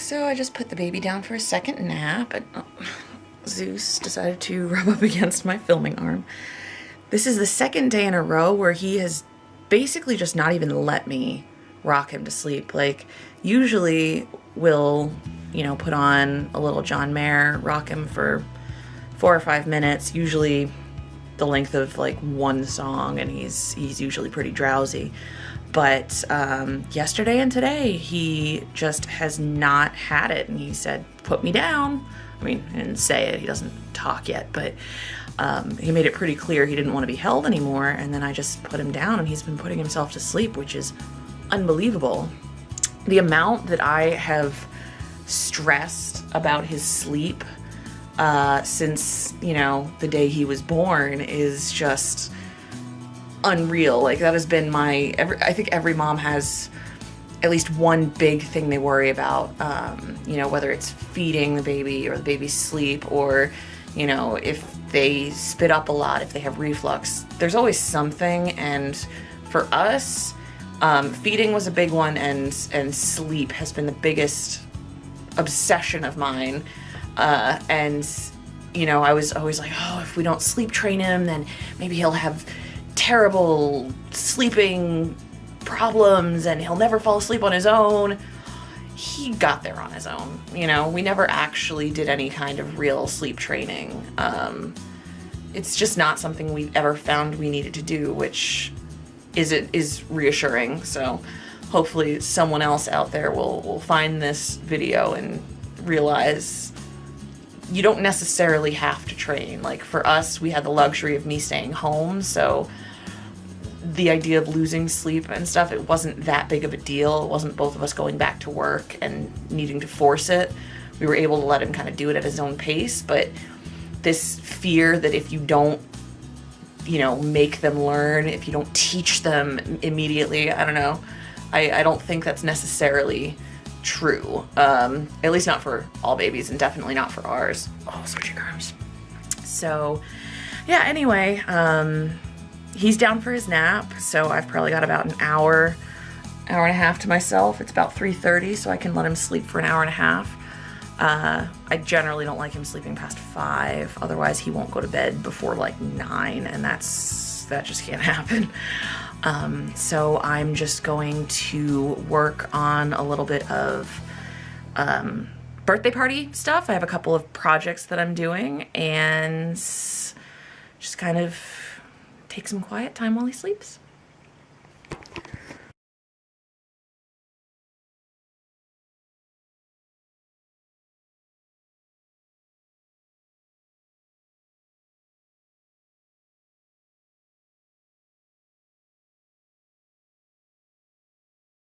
So I just put the baby down for a second nap, and Zeus decided to rub up against my filming arm. This is the second day in a row where he has basically just not even let me rock him to sleep. Like, usually we'll, put on a little John Mayer, rock him for 4 or 5 minutes, usually the length of like one song, and he's usually pretty drowsy. But yesterday and today, he just has not had it, and he said, "Put me down." I mean, he didn't say it, he doesn't talk yet, but he made it pretty clear he didn't want to be held anymore, and then I just put him down, and he's been putting himself to sleep, which is unbelievable. The amount that I have stressed about his sleep since, the day he was born is just unreal. Like, that has been I think every mom has at least one big thing they worry about, whether it's feeding the baby or the baby's sleep, or, if they spit up a lot, if they have reflux. There's always something, and for us, feeding was a big one, and sleep has been the biggest obsession of mine. I was always like, oh, if we don't sleep train him, then maybe he'll have terrible sleeping problems and he'll never fall asleep on his own. He got there on his own. We never actually did any kind of real sleep training. It's just not something we ever found we needed to do, which is reassuring. So hopefully someone else out there will find this video and realize you don't necessarily have to train. Like, for us, we had the luxury of me staying home, so the idea of losing sleep and stuff, it wasn't that big of a deal. It wasn't both of us going back to work and needing to force it. We were able to let him kind of do it at his own pace, but this fear that if you don't, make them learn, if you don't teach them immediately, I don't know. I don't think that's necessarily true. At least not for all babies, and definitely not for ours. Oh, switching arms. So, yeah, anyway, he's down for his nap, so I've probably got about an hour and a half to myself. It's about 3:30, so I can let him sleep for an hour and a half. I generally don't like him sleeping past 5, otherwise he won't go to bed before like 9, and that just can't happen. So I'm just going to work on a little bit of birthday party stuff. I have a couple of projects that I'm doing, and just kind of take some quiet time while he sleeps.